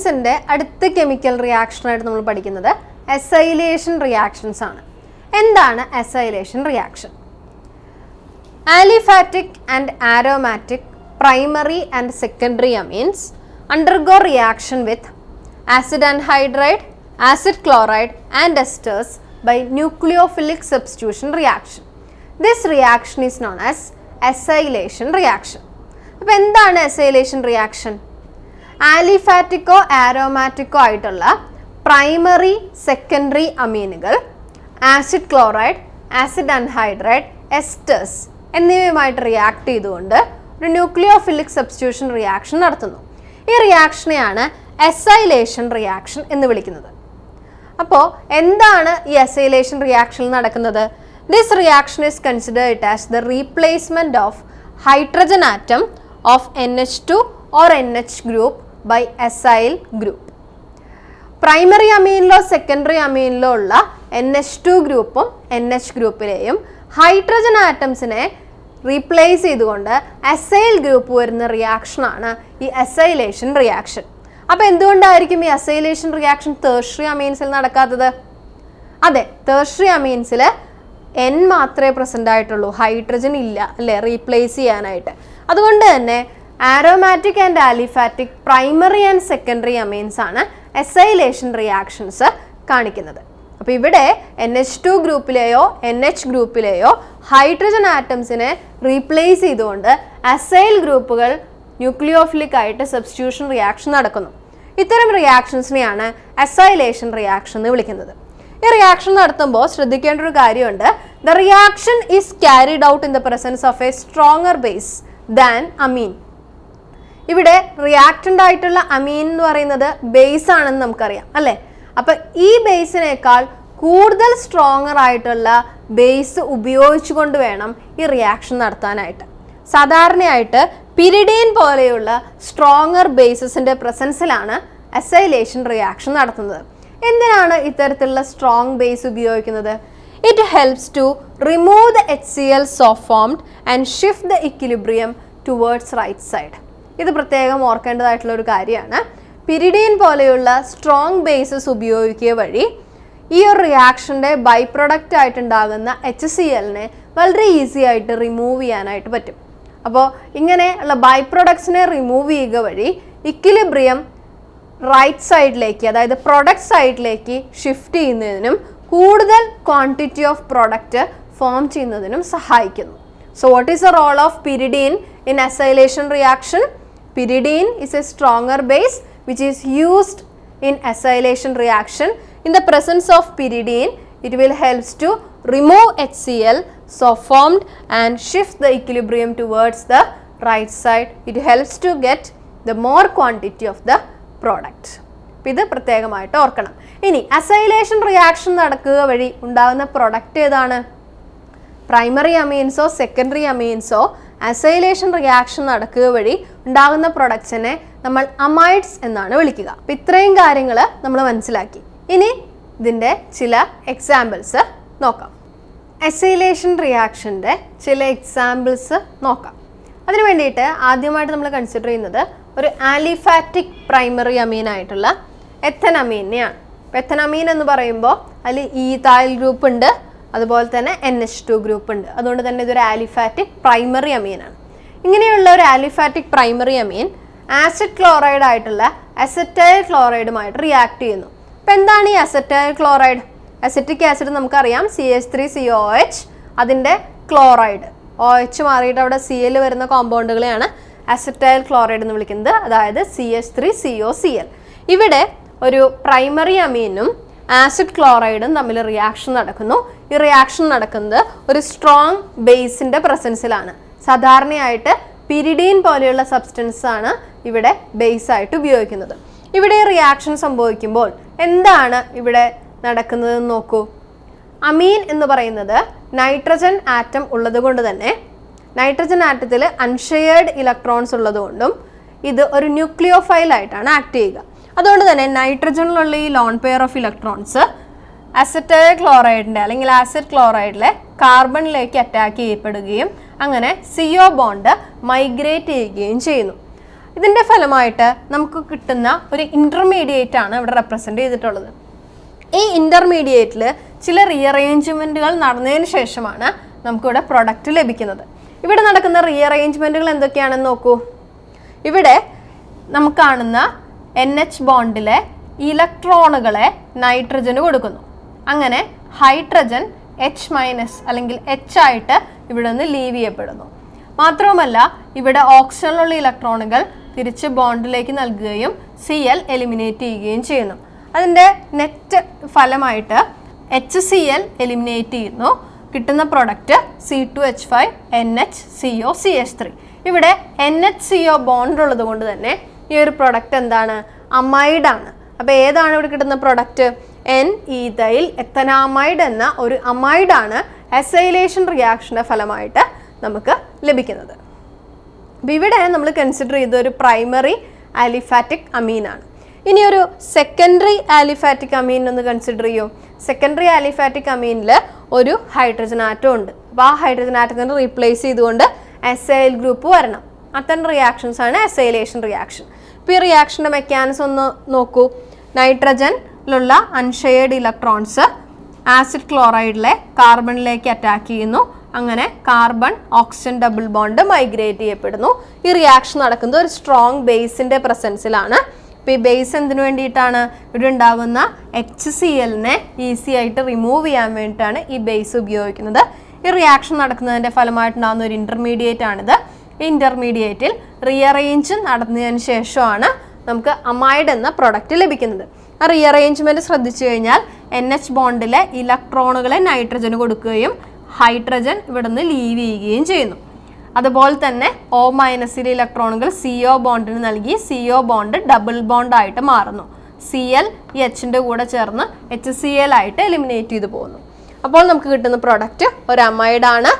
കോഴ്സിൻ്റെ അടുത്ത കെമിക്കൽ റിയാക്ഷനായിട്ട് നമ്മൾ പഠിക്കുന്നത് അസൈലേഷൻ റിയാക്ഷൻസ് ആണ്. എന്താണ് acylation reaction? Aliphatic and aromatic primary and secondary amines undergo reaction with acid anhydride, acid chloride and esters by nucleophilic substitution reaction. This reaction is known as acylation reaction. അപ്പോൾ എന്താണ് acylation reaction? ആലിഫാറ്റിക്കോ ആരോമാറ്റിക്കോ ആയിട്ടുള്ള primary secondary അമീനുകൾ acid chloride, acid anhydride, esters എന്നിവയുമായിട്ട് react ചെയ്തുകൊണ്ട് ഒരു nucleophilic substitution reaction നടത്തുന്നു. ഈ റിയാക്ഷനെയാണ് അസൈലേഷൻ റിയാക്ഷൻ എന്ന് വിളിക്കുന്നത്. അപ്പോൾ എന്താണ് ഈ അസൈലേഷൻ റിയാക്ഷനിൽ നടക്കുന്നത്? This reaction is considered as the replacement of hydrogen atom of NH2 or NH group by acyl group. Primary അമീനിലോ സെക്കൻഡറി അമീനിലോ ഉള്ള NH2 ഗ്രൂപ്പും NH ഗ്രൂപ്പിലെയും ഹൈഡ്രജൻ ആറ്റംസിനെ റീപ്ലേസ് ചെയ്തുകൊണ്ട് അസൈൽ ഗ്രൂപ്പ് വരുന്ന റിയാക്ഷനാണ് ഈ അസൈലേഷൻ റിയാക്ഷൻ. അപ്പോൾ എന്തുകൊണ്ടായിരിക്കും ഈ അസൈലേഷൻ റിയാക്ഷൻ ടേർഷ്യറി അമീൻസിൽ നടക്കാത്തത്? അതെ, ടേർഷ്യറി അമീൻസിൽ N മാത്രമേ പ്രസൻ്റ് ആയിട്ടുള്ളൂ, ഹൈഡ്രജൻ ഇല്ല അല്ലേ റീപ്ലേസ് ചെയ്യാനായിട്ട്. അതുകൊണ്ട് തന്നെ aromatic and aliphatic primary and secondary amines ആണ് അസൈലേഷൻ റിയാക്ഷൻസ് കാണിക്കുന്നത്. അപ്പോൾ ഇവിടെ NH2 ഗ്രൂപ്പിലെയോ NH ഗ്രൂപ്പിലെയോ ഹൈഡ്രജൻ ആറ്റംസിനെ റീപ്ലേസ് ചെയ്തുകൊണ്ട് അസൈൽ ഗ്രൂപ്പുകൾ ന്യൂക്ലിയോഫിലിക് ആയിട്ട് സബ്സ്റ്റിറ്റ്യൂഷൻ റിയാക്ഷൻ നടക്കുന്നു. ഇത്തരം റിയാക്ഷൻസിനെയാണ് അസൈലേഷൻ റിയാക്ഷൻ എന്ന് വിളിക്കുന്നത്. ഈ റിയാക്ഷൻ നടത്തുമ്പോൾ ശ്രദ്ധിക്കേണ്ട ഒരു കാര്യമുണ്ട്. The reaction is carried out in the presence of a stronger base than amine. ഇവിടെ റിയാക്റ്റൻ്റ് ആയിട്ടുള്ള അമീൻ എന്ന് പറയുന്നത് ബേസ് ആണെന്ന് നമുക്കറിയാം അല്ലേ. അപ്പം ഈ ബേസിനേക്കാൾ കൂടുതൽ സ്ട്രോങ്ങർ ആയിട്ടുള്ള ബേസ് ഉപയോഗിച്ചുകൊണ്ട് വേണം ഈ റിയാക്ഷൻ നടത്താനായിട്ട്. സാധാരണയായിട്ട് പിരിഡീൻ പോലെയുള്ള സ്ട്രോങ്ങർ ബേസസിൻ്റെ പ്രസൻസിലാണ് അസൈലേഷൻ റിയാക്ഷൻ നടത്തുന്നത്. എന്തിനാണ് ഇത്തരത്തിലുള്ള സ്ട്രോങ് ബേസ് ഉപയോഗിക്കുന്നത്? It helps to remove the HCl so formed and shift the equilibrium towards right side. ഇത് പ്രത്യേകം ഓർക്കേണ്ടതായിട്ടുള്ള ഒരു കാര്യമാണ്. പിരിഡീൻ പോലെയുള്ള സ്ട്രോങ് ബേസസ് ഉപയോഗിക്കുക വഴി ഈ ഒരു റിയാക്ഷൻ്റെ ബൈ പ്രൊഡക്റ്റ് ആയിട്ടുണ്ടാകുന്ന HClനെ വളരെ ഈസി ആയിട്ട് റിമൂവ് ചെയ്യാനായിട്ട് പറ്റും. അപ്പോൾ ഇങ്ങനെയുള്ള ബൈ പ്രൊഡക്ട്സിനെ റിമൂവ് ചെയ്യുക വഴി ഇക്വിലിബ്രിയം റൈറ്റ് സൈഡിലേക്ക്, അതായത് പ്രൊഡക്റ്റ് സൈഡിലേക്ക് ഷിഫ്റ്റ് ചെയ്യുന്നതിനും കൂടുതൽ ക്വാണ്ടിറ്റി ഓഫ് പ്രൊഡക്റ്റ് ഫോം ചെയ്യുന്നതിനും സഹായിക്കുന്നു. So what is the role of pyridine in acylation reaction? Pyridine is a stronger base which is used in acylation reaction. In the presence of pyridine, it will helps to remove HCl so formed and shift the equilibrium towards the right side. It helps to get the more quantity of the product. ഇത് പ്രത്യേകമായിട്ട് ഓർക്കണം. ഇനി acylation reaction നടക്കുക വഴി ഉണ്ടാകുന്ന product ഏതാണ്? Primary അമീൻസോ secondary അമീൻസോ acylation reaction നടക്കുക വഴി ഉണ്ടാകുന്ന പ്രൊഡക്ട്സിനെ നമ്മൾ അമൈഡ്സ് എന്നാണ് വിളിക്കുക. അപ്പം ഇത്രയും കാര്യങ്ങൾ നമ്മൾ മനസ്സിലാക്കി. ഇനി ഇതിൻ്റെ ചില എക്സാമ്പിൾസ് നോക്കാം. അസൈലേഷൻ റിയാക്ഷൻ്റെ ചില എക്സാമ്പിൾസ് നോക്കാം. അതിന് വേണ്ടിയിട്ട് ആദ്യമായിട്ട് നമ്മൾ കൺസിഡർ ചെയ്യുന്നത് ഒരു ആലിഫാറ്റിക് പ്രൈമറി അമീൻ ആയിട്ടുള്ള എഥനമീനെയാണ്. അപ്പോൾ എഥനമീൻ എന്ന് പറയുമ്പോൾ അതിൽ ഈഥൈൽ ഗ്രൂപ്പ് ഉണ്ട്, അതുപോലെ തന്നെ NH2 ഗ്രൂപ്പ് ഉണ്ട്. അതുകൊണ്ട് തന്നെ ഇതൊരു ആലിഫാറ്റിക് പ്രൈമറി അമീനാണ്. ഇങ്ങനെയുള്ള ഒരു ആലിഫാറ്റിക് പ്രൈമറി അമീൻ ആസിഡ് ക്ലോറൈഡ് ആയിട്ടുള്ള അസറ്റൈൽ ക്ലോറൈഡുമായിട്ട് റിയാക്ട് ചെയ്യുന്നു. അപ്പോൾ എന്താണ് ഈ അസറ്റൈൽ ക്ലോറൈഡ്? അസറ്റിക് ആസിഡ് നമുക്കറിയാം CH3COOH, അതിൻ്റെ ക്ലോറൈഡ് OH മാറിയിട്ട് അവിടെ Cl വരുന്ന കോമ്പൗണ്ടുകളെയാണ് അസറ്റൈൽ ക്ലോറൈഡ് എന്ന് വിളിക്കുന്നത്, അതായത് CH3COCl. ഇവിടെ ഒരു പ്രൈമറി അമീനും ആസിഡ് ക്ലോറൈഡും തമ്മിൽ റിയാക്ഷൻ നടക്കുന്നു. ഈ റിയാക്ഷൻ നടക്കുന്നത് ഒരു സ്ട്രോങ് ബേസിൻ്റെ പ്രസൻസിലാണ്. സാധാരണയായിട്ട് പിരിഡീൻ പോലെയുള്ള സബ്സ്റ്റൻസ് ആണ് ഇവിടെ ബേസ് ആയിട്ട് ഉപയോഗിക്കുന്നത്. ഇവിടെ റിയാക്ഷൻ സംഭവിക്കുമ്പോൾ എന്താണ് ഇവിടെ നടക്കുന്നതെന്ന് നോക്കൂ. അമീൻ എന്ന് പറയുന്നത് നൈട്രജൻ ആറ്റം ഉള്ളത് കൊണ്ട് തന്നെ നൈട്രജൻ ആറ്റത്തിൽ അൺഷെയർഡ് ഇലക്ട്രോൺസ് ഉള്ളതുകൊണ്ടും ഇത് ഒരു ന്യൂക്ലിയോഫൈൽ ആയിട്ടാണ് ആക്ട് ചെയ്യുക. അതുകൊണ്ട് തന്നെ നൈട്രജനിലുള്ള ഈ lone pair of electrons acetyl ക്ലോറൈഡിൻ്റെ അല്ലെങ്കിൽ ആസിഡ് ക്ലോറൈഡിലെ കാർബണിലേക്ക് അറ്റാക്ക് ചെയ്യപ്പെടുകയും അങ്ങനെ CO ബോണ്ട് മൈഗ്രേറ്റ് ചെയ്യുകയും ചെയ്യുന്നു. ഇതിൻ്റെ ഫലമായിട്ട് നമുക്ക് കിട്ടുന്ന ഒരു ഇൻ്റർമീഡിയറ്റ് ആണ് ഇവിടെ റെപ്രസെൻ്റ് ചെയ്തിട്ടുള്ളത്. ഈ ഇൻ്റർമീഡിയറ്റിൽ ചില റീഅറേഞ്ച്മെൻറ്റുകൾ നടന്നതിന് ശേഷമാണ് നമുക്കിവിടെ പ്രൊഡക്റ്റ് ലഭിക്കുന്നത്. ഇവിടെ നടക്കുന്ന റീഅറേഞ്ച്മെൻറ്റുകൾ എന്തൊക്കെയാണെന്ന് നോക്കൂ. ഇവിടെ നമുക്ക് കാണുന്ന NH ബോണ്ടിലെ ഇലക്ട്രോണുകളെ നൈട്രജന് കൊടുക്കുന്നു. അങ്ങനെ ഹൈഡ്രജൻ H- അല്ലെങ്കിൽ H ആയിട്ട് ഇവിടെ നിന്ന് ലീവ് ചെയ്യപ്പെടുന്നു. മാത്രവുമല്ല ഇവിടെ ഓക്സിജനിലുള്ള ഇലക്ട്രോണുകൾ തിരിച്ച് ബോണ്ടിലേക്ക് നൽകുകയും Cl എലിമിനേറ്റ് ചെയ്യുകയും ചെയ്യുന്നു. അതിൻ്റെ നെറ്റ് ഫലമായിട്ട് HCl എലിമിനേറ്റ് ചെയ്യുന്നു. കിട്ടുന്ന പ്രൊഡക്റ്റ് C2H5 NHCO CH3. ഇവിടെ NHCO ബോണ്ട് ഉള്ളത് കൊണ്ട് തന്നെ ഈ ഒരു പ്രൊഡക്റ്റ് എന്താണ്? അമൈഡാണ്. അപ്പോൾ ഏതാണ് ഇവിടെ കിട്ടുന്ന പ്രൊഡക്റ്റ്? N-ഈഥൈൽ എത്തനാമൈഡ് എന്ന ഒരു അമൈഡാണ് അസൈലേഷൻ റിയാക്ഷൻ്റെ ഫലമായിട്ട് നമുക്ക് ലഭിക്കുന്നത്. അപ്പോൾ ഇവിടെ നമ്മൾ കൺസിഡർ ചെയ്ത ഒരു പ്രൈമറി ആലിഫാറ്റിക് അമീനാണ്. ഇനി ഒരു സെക്കൻഡറി ആലിഫാറ്റിക് അമീൻ ഒന്ന് കൺസിഡർ ചെയ്യൂ. സെക്കൻഡറി ആലിഫാറ്റിക് അമീനിൽ ഒരു ഹൈഡ്രജൻ ആറ്റം ഉണ്ട്. അപ്പോൾ ആ ഹൈഡ്രജൻ ആറ്റത്തിനെ റീപ്ലേസ് ചെയ്തുകൊണ്ട് അസൈൽ ഗ്രൂപ്പ് വരണം. അത്തരം റിയാക്ഷൻസ് ആണ് അസൈലേഷൻ റിയാക്ഷൻ. ഇപ്പോൾ ഈ റിയാക്ഷൻ്റെ മെക്കാനിസം ഒന്ന് നോക്കൂ. നൈട്രജനിലുള്ള അൺഷെയർഡ് ഇലക്ട്രോൺസ് ആസിഡ് ക്ലോറൈഡിലെ കാർബണിലേക്ക് അറ്റാക്ക് ചെയ്യുന്നു. അങ്ങനെ carbon oxygen double bond migrate ചെയ്യപ്പെടുന്നു. ഈ റിയാക്ഷൻ നടക്കുന്നത് ഒരു സ്ട്രോങ് ബേസിൻ്റെ പ്രസൻസിലാണ്. അപ്പോൾ ഈ ബേസ് എന്തിനു വേണ്ടിയിട്ടാണ്? ഇവിടെ ഉണ്ടാകുന്ന HClനെ ഈസി ആയിട്ട് റിമൂവ് ചെയ്യാൻ വേണ്ടിയിട്ടാണ് ഈ ബേസ് ഉപയോഗിക്കുന്നത്. ഈ റിയാക്ഷൻ നടക്കുന്നതിൻ്റെ ഫലമായിട്ടുണ്ടാകുന്ന ഒരു ഇൻ്റർമീഡിയറ്റ് ആണിത്. ഈ ഇൻ്റർമീഡിയറ്റിൽ റീഅറേഞ്ച് നടന്നതിന് ശേഷമാണ് നമുക്ക് അമൈഡ് എന്ന പ്രൊഡക്റ്റ് ലഭിക്കുന്നത്. ആ റീഅറേഞ്ച്മെൻറ്റ് ശ്രദ്ധിച്ചു കഴിഞ്ഞാൽ NH ബോണ്ടിലെ ഇലക്ട്രോണുകളെ നൈട്രജന് കൊടുക്കുകയും ഹൈഡ്രജൻ ഇവിടെ നിന്ന് ലീവ് ചെയ്യുകയും ചെയ്യുന്നു. അതുപോലെ തന്നെ O- ഇലക്ട്രോണുകൾ CO ബോണ്ടിന് നൽകി CO ബോണ്ട് ഡബിൾ ബോണ്ട് ആയിട്ട് മാറുന്നു. Cl ഈ Hൻ്റെ കൂടെ ചേർന്ന് HCl ആയിട്ട് എലിമിനേറ്റ് ചെയ്തു പോകുന്നു. അപ്പോൾ നമുക്ക് കിട്ടുന്ന പ്രൊഡക്റ്റ് ഒരു അമൈഡാണ്.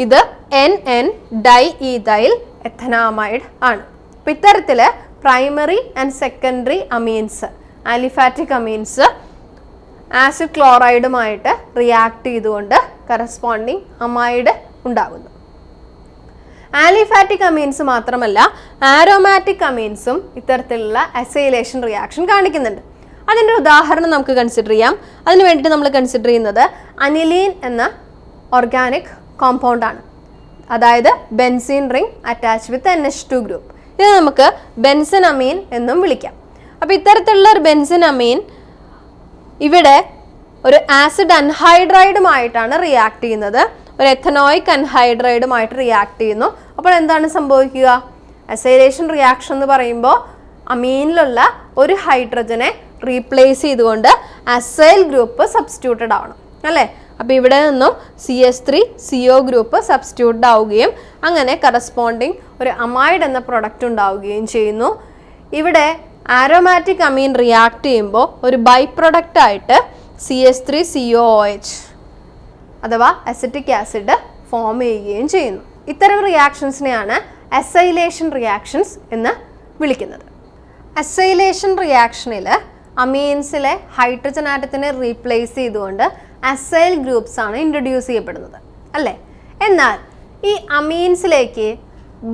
ഇത് NN ഡൈഈഥൈൽ എഥനാമൈഡ് ആണ്. അപ്പോൾ ഇത്തരത്തിൽ primary and secondary amines, aliphatic amines acid ക്ലോറൈഡുമായിട്ട് റിയാക്ട് ചെയ്തുകൊണ്ട് കറസ്പോണ്ടിങ് അമൈഡ് ഉണ്ടാകുന്നു. ആലിഫാറ്റിക് അമീൻസ് മാത്രമല്ല ആരോമാറ്റിക് അമീൻസും ഇത്തരത്തിലുള്ള അസൈലേഷൻ റിയാക്ഷൻ കാണിക്കുന്നുണ്ട്. അതിൻ്റെ ഉദാഹരണം നമുക്ക് കൺസിഡർ ചെയ്യാം. അതിന് വേണ്ടിയിട്ട് നമ്മൾ കൺസിഡർ ചെയ്യുന്നത് അനിലീൻ എന്ന ഓർഗാനിക് കോമ്പൗണ്ടാണ്. അതായത് ബെൻസീൻ റിംഗ് അറ്റാച്ച് വിത്ത് NH2 ഗ്രൂപ്പ്. ഇത് നമുക്ക് ബെൻസിൻ അമീൻ എന്നും വിളിക്കാം. അപ്പോൾ ഇത്തരത്തിലുള്ള ഒരു ബെൻസിൻ അമീൻ ഇവിടെ ഒരു ആസിഡ് അൻഹൈഡ്രൈഡുമായിട്ടാണ് റിയാക്ട് ചെയ്യുന്നത്. ഒരു എഥനോയിക് അൻഹൈഡ്രൈഡുമായിട്ട് റിയാക്ട് ചെയ്യുന്നു. അപ്പോൾ എന്താണ് സംഭവിക്കുക? അസൈലേഷൻ റിയാക്ഷൻ എന്ന് പറയുമ്പോൾ അമീനിലുള്ള ഒരു ഹൈഡ്രജനെ റീപ്ലേസ് ചെയ്തുകൊണ്ട് അസൈൽ ഗ്രൂപ്പ് സബ്സ്റ്റിറ്റ്യൂട്ടഡ് ആവണം അല്ലേ? അപ്പോൾ ഇവിടെ നിന്നും CH3CO ഗ്രൂപ്പ് സബ്സ്റ്റിറ്റ്യൂട്ടഡ് ആവുകയും അങ്ങനെ കറസ്പോണ്ടിങ് ഒരു അമൈഡ് എന്ന പ്രൊഡക്റ്റ് ഉണ്ടാവുകയും ചെയ്യുന്നു. ഇവിടെ ആരോമാറ്റിക് അമീൻ റിയാക്ട് ചെയ്യുമ്പോൾ ഒരു ബൈ പ്രൊഡക്റ്റ് ആയിട്ട് CH3COOH അഥവാ അസിറ്റിക് ആസിഡ് ഫോം ചെയ്യുകയും ചെയ്യുന്നു. ഇത്തരം റിയാക്ഷൻസിനെയാണ് അസൈലേഷൻ റിയാക്ഷൻസ് എന്ന് വിളിക്കുന്നത്. അസൈലേഷൻ റിയാക്ഷനിൽ അമീൻസിലെ ഹൈഡ്രജൻ ആറ്റത്തിനെ റീപ്ലേസ് ചെയ്തുകൊണ്ട് അസൈൽ ഗ്രൂപ്പ്സ് ആണ് ഇൻട്രൊഡ്യൂസ് ചെയ്യപ്പെടുന്നത് അല്ലേ? എന്നാൽ ഈ അമീൻസിലേക്ക്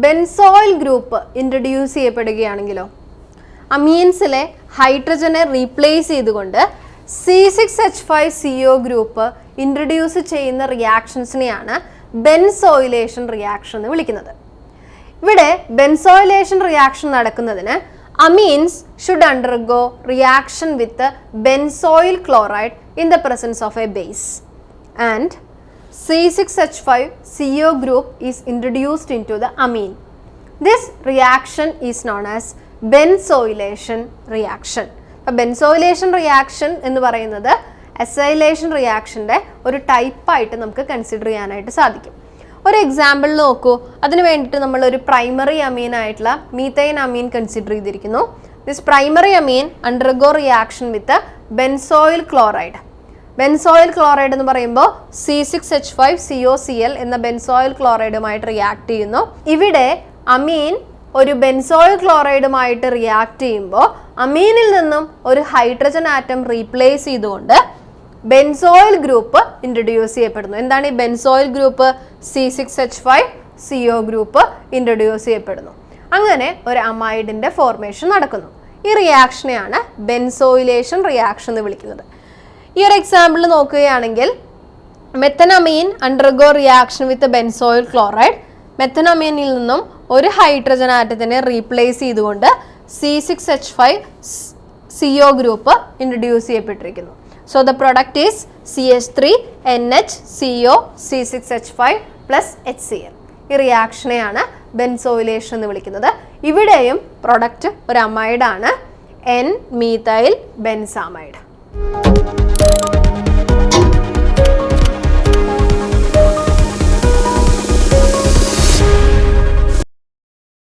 ബെൻസോയിൽ ഗ്രൂപ്പ് ഇൻട്രൊഡ്യൂസ് ചെയ്യപ്പെടുകയാണെങ്കിലോ? അമീൻസിലെ ഹൈഡ്രജനെ റീപ്ലേസ് ചെയ്തുകൊണ്ട് C6H5CO ഗ്രൂപ്പ് ഇൻട്രൊഡ്യൂസ് ചെയ്യുന്ന റിയാക്ഷൻസിനെയാണ് ബെൻസോയിലേഷൻ റിയാക്ഷൻ എന്ന് വിളിക്കുന്നത്. ഇവിടെ ബെൻസോയിലേഷൻ റിയാക്ഷൻ നടക്കുന്നതിന് amines should undergo reaction with benzoyl chloride in the presence of a base and C6H5CO group is introduced into the amine. This reaction is known as benzoylation reaction. Benzoylation reaction എന്ന് പറയുന്നത് acylation റിയാക്ഷൻ്റെ ഒരു ടൈപ്പായിട്ട് നമുക്ക് consider ചെയ്യാനായിട്ട് സാധിക്കും. ഒരു example നോക്കൂ. അതിന് വേണ്ടിയിട്ട് നമ്മൾ ഒരു പ്രൈമറി അമീൻ ആയിട്ടുള്ള മീത്തൈൻ അമീൻ കൺസിഡർ ചെയ്തിരിക്കുന്നു. This primary Ameen undergo reaction with benzoyl chloride. Benzoyl chloride എന്ന് പറയുമ്പോൾ C6H5COCl എന്ന ബെൻസോയിൽ ക്ലോറൈഡുമായിട്ട് റിയാക്ട് ചെയ്യുന്നു. ഇവിടെ അമീൻ ഒരു ബെൻസോയിൽ ക്ലോറൈഡുമായിട്ട് റിയാക്ട് ചെയ്യുമ്പോൾ അമീനിൽ നിന്നും ഒരു ഹൈഡ്രജൻ ആറ്റം റീപ്ലേസ് ചെയ്തുകൊണ്ട് ബെൻസോയിൽ ഗ്രൂപ്പ് ഇൻട്രൊഡ്യൂസ് ചെയ്യപ്പെടുന്നു. എന്താണ് ഈ benzoyl group? C6H5CO group introduce ചെയ്യപ്പെടുന്നു. അങ്ങനെ ഒരു അമൈഡിൻ്റെ ഫോർമേഷൻ നടക്കുന്നു. ഈ റിയാക്ഷനെയാണ് ബെൻസോയിലേഷൻ റിയാക്ഷൻ എന്ന് വിളിക്കുന്നത്. ഈ ഒരു എക്സാമ്പിൾ നോക്കുകയാണെങ്കിൽ methanamine undergo reaction with benzoyl chloride. മെത്തനമീനിൽ നിന്നും ഒരു ഹൈഡ്രജൻ ആറ്റത്തിനെ റീപ്ലേസ് ചെയ്തുകൊണ്ട് C6H5CO ഗ്രൂപ്പ് ഇൻട്രൊഡ്യൂസ് ചെയ്യപ്പെട്ടിരിക്കുന്നു. So the product is CH3NHCO C6H5 + HCl. ഈ റിയാക്ഷനെയാണ് ബെൻസോയിലേഷൻ എന്ന് വിളിക്കുന്നത്. ഇവിടെയും പ്രൊഡക്റ്റ് ഒരു അമൈഡാണ്, N-methyl ബെൻസാമൈഡ്.